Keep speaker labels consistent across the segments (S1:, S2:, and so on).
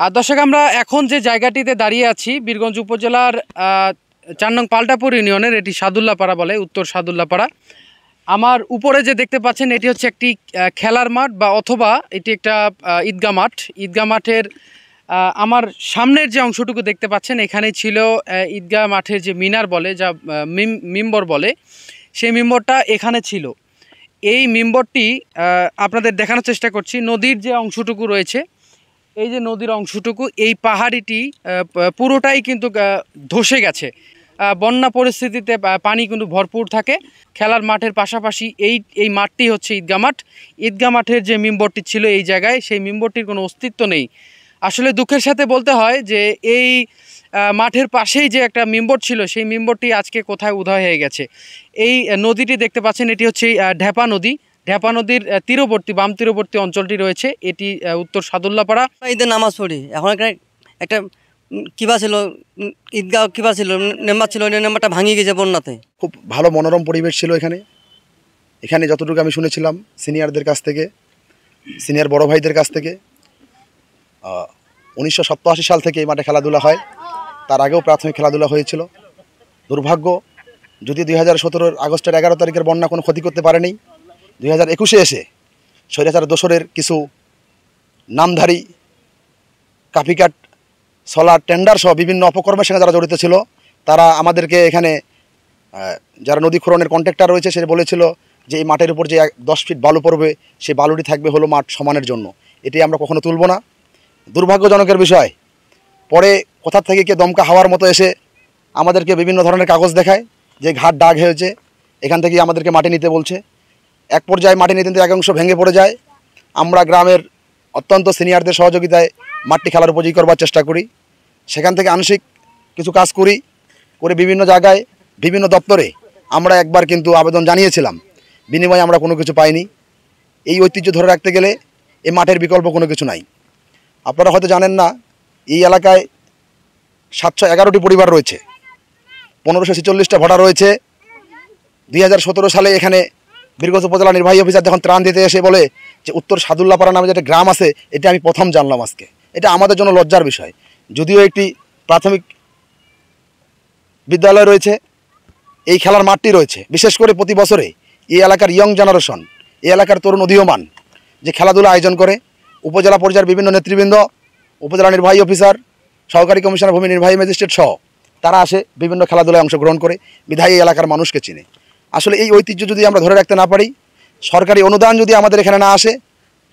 S1: দর্শক, আমরা এখন যে জায়গাটিতে দাঁড়িয়ে আছি বীরগঞ্জ উপজেলার ৪ নং পাল্টাপুর ইউনিয়নের, এটি সাদুল্লাপাড়া বলে, উত্তর সাদুল্লাপাড়া। আমার উপরে যে দেখতে পাচ্ছেন এটি হচ্ছে একটি খেলার মাঠ বা অথবা এটি একটা ঈদগাহ মাঠ। ঈদগাহ মাঠের আমার সামনের যে অংশটুকু দেখতে পাচ্ছেন এখানেই ছিল ঈদগাহ মাঠের যে মিনার বলে, যা মিম্বর বলে, সেই মিম্বরটা এখানে ছিল। এই মিম্বরটি আপনাদের দেখানোর চেষ্টা করছি। নদীর যে অংশটুকু রয়েছে, এই যে নদীর অংশটুকু, এই পাহাড়িটি পুরোটাই কিন্তু ধসে গেছে। বন্যা পরিস্থিতিতে পানি কিন্তু ভরপুর থাকে। খেলার মাঠের পাশাপাশি এই মাঠটি হচ্ছে ঈদগাহ মাঠ। ঈদগাহ মাঠের যে মিম্বরটি ছিল এই জায়গায়, সেই মিম্বরটির কোনো অস্তিত্ব নেই। আসলে দুঃখের সাথে বলতে হয় যে এই মাঠের পাশেই যে একটা মিম্বর ছিল, সেই মিম্বরটি আজকে কোথায় উধাও হয়ে গেছে। এই নদীটি দেখতে পাচ্ছেন, এটি হচ্ছে ঢেপা নদী। ঢেপা নদীর তীরবর্তী, বাম তীরবর্তী অঞ্চলটি রয়েছে, এটি উত্তর সাদুল্লাপাড়া।
S2: ঈদের নামাজ পড়ি, এখন একটা কিবা ছিল, ঈদগাহ কিবা ছিল, নেম্বার ছিল, ওই নেম্বারটা ভাঙিয়ে গেছে বন্যাতে।
S3: খুব ভালো মনোরম পরিবেশ ছিল এখানে যতটুকু আমি শুনেছিলাম সিনিয়রদের কাছ থেকে, সিনিয়র বড় ভাইদের কাছ থেকে। 1987 সাল থেকে এই মাঠে খেলাধুলা হয়, তার আগেও প্রাথমিক খেলাধুলা হয়েছিল। দুর্ভাগ্য, যদি 2017 আগস্টের 11 তারিখের বন্যা কোনো ক্ষতি করতে পারেনি, 2021-এ এসে স্বৈরাচার দোসরের কিছু নামধারী কাপিকাট, সোলার, টেন্ডার সহ বিভিন্ন অপকর্মের সঙ্গে যারা জড়িত ছিল, তারা আমাদেরকে এখানে যারা নদী খননের কন্ট্রাক্টর রয়েছে সে বলেছিল যে এই মাঠের উপর যে 10 ফিট বালু পড়বে, সেই বালুটি থাকবে হলো মাঠ সমানের জন্য। এটি আমরা কখনো তুলব না। দুর্ভাগ্যজনকের বিষয়, পরে কোথা থেকে কে দমকা হাওয়ার মতো এসে আমাদেরকে বিভিন্ন ধরনের কাগজ দেখায় যে ঘাট ডাক হয়েছে, এখান থেকেই আমাদেরকে মাটি নিতে বলছে। এক পর্যায়ে মাটি নিতে নিতে এক অংশ ভেঙে পড়ে যায়। আমরা গ্রামের অত্যন্ত সিনিয়রদের সহযোগিতায় মাঠটি খেলার উপযোগী করবার চেষ্টা করি। সেখান থেকে আংশিক কিছু কাজ করে বিভিন্ন জায়গায়, বিভিন্ন দপ্তরে আমরা একবার কিন্তু আবেদন জানিয়েছিলাম, বিনিময়ে আমরা কোনো কিছু পাইনি। এই ঐতিহ্য ধরে রাখতে গেলে এই মাঠের বিকল্প কোনো কিছু নাই। আপনারা হয়তো জানেন না, এই এলাকায় 711টি পরিবার রয়েছে, 1546টা ভোটার রয়েছে। 2017 সালে এখানে বীরগঞ্জ উপজেলা নির্বাহী অফিসার যখন ত্রাণ দিতে এসে বলে যে উত্তর সাদুল্লাপাড়া নামে যেটা গ্রাম আছে, এটা আমি প্রথম জানলাম আজকে। এটা আমাদের জন্য লজ্জার বিষয়। যদিও একটি প্রাথমিক বিদ্যালয় রয়েছে, এই খেলার মাঠটি রয়েছে, বিশেষ করে প্রতি বছরে এই এলাকার ইয়ং জেনারেশন, এই এলাকার তরুণ উদীয়মান যে খেলাধুলা আয়োজন করে, উপজেলা পর্যায়ের বিভিন্ন নেতৃবৃন্দ, উপজেলা নির্বাহী অফিসার, সহকারী কমিশনার, ভূমি নির্বাহী ম্যাজিস্ট্রেট সহ তারা আসে বিভিন্ন খেলাধুলায় অংশগ্রহণ করে, বিধায়ী এলাকার মানুষকে চিনে। আসলে এই ঐতিহ্য যদি আমরা ধরে রাখতে না পারি, সরকারি অনুদান যদি আমাদের এখানে না আসে,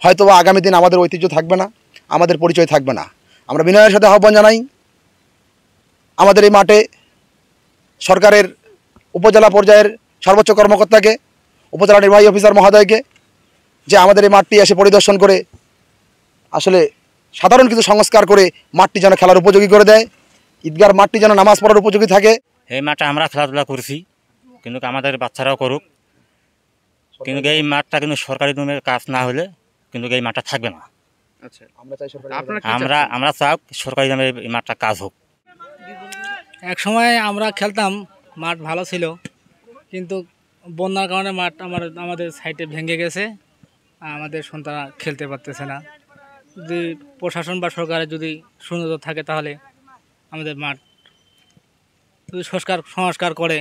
S3: হয়তো বা আগামী দিন আমাদের ঐতিহ্য থাকবে না, আমাদের পরিচয় থাকবে না। আমরা বিনয়ের সাথে আহ্বান জানাই আমাদের এই মাঠে সরকারের উপজেলা পর্যায়ের সর্বোচ্চ কর্মকর্তাকে, উপজেলা নির্বাহী অফিসার মহোদয়কে, যে আমাদের এই মাঠটি এসে পরিদর্শন করে আসলে সাধারণ কিছু সংস্কার করে মাঠটি যেন খেলার উপযোগী করে দেয়, ঈদগার মাঠটি যেন নামাজ পড়ার উপযোগী থাকে।
S4: এই মাঠে আমরা খেলাধুলা করছি, কিন্তু আমাদের বাচ্চারাও করুক, কিন্তু এই মাঠটা কিন্তু সরকারি নিয়মের কাজ না হলে কিন্তু এই মাঠটা থাকবে না।
S1: আচ্ছা,
S4: আমরা চাই সরকারি নামে এই মাঠটা কাজ হোক।
S5: এক সময় আমরা খেলতাম, মাঠ ভালো ছিল, কিন্তু বন্যার কারণে মাঠ আমাদের সাইডে ভেঙে গেছে, আমাদের সন্তানরা খেলতে পারতেছে না। যদি প্রশাসন বা সরকারের যদি সুনজর থাকে তাহলে আমাদের মাঠ যদি সংস্কার করে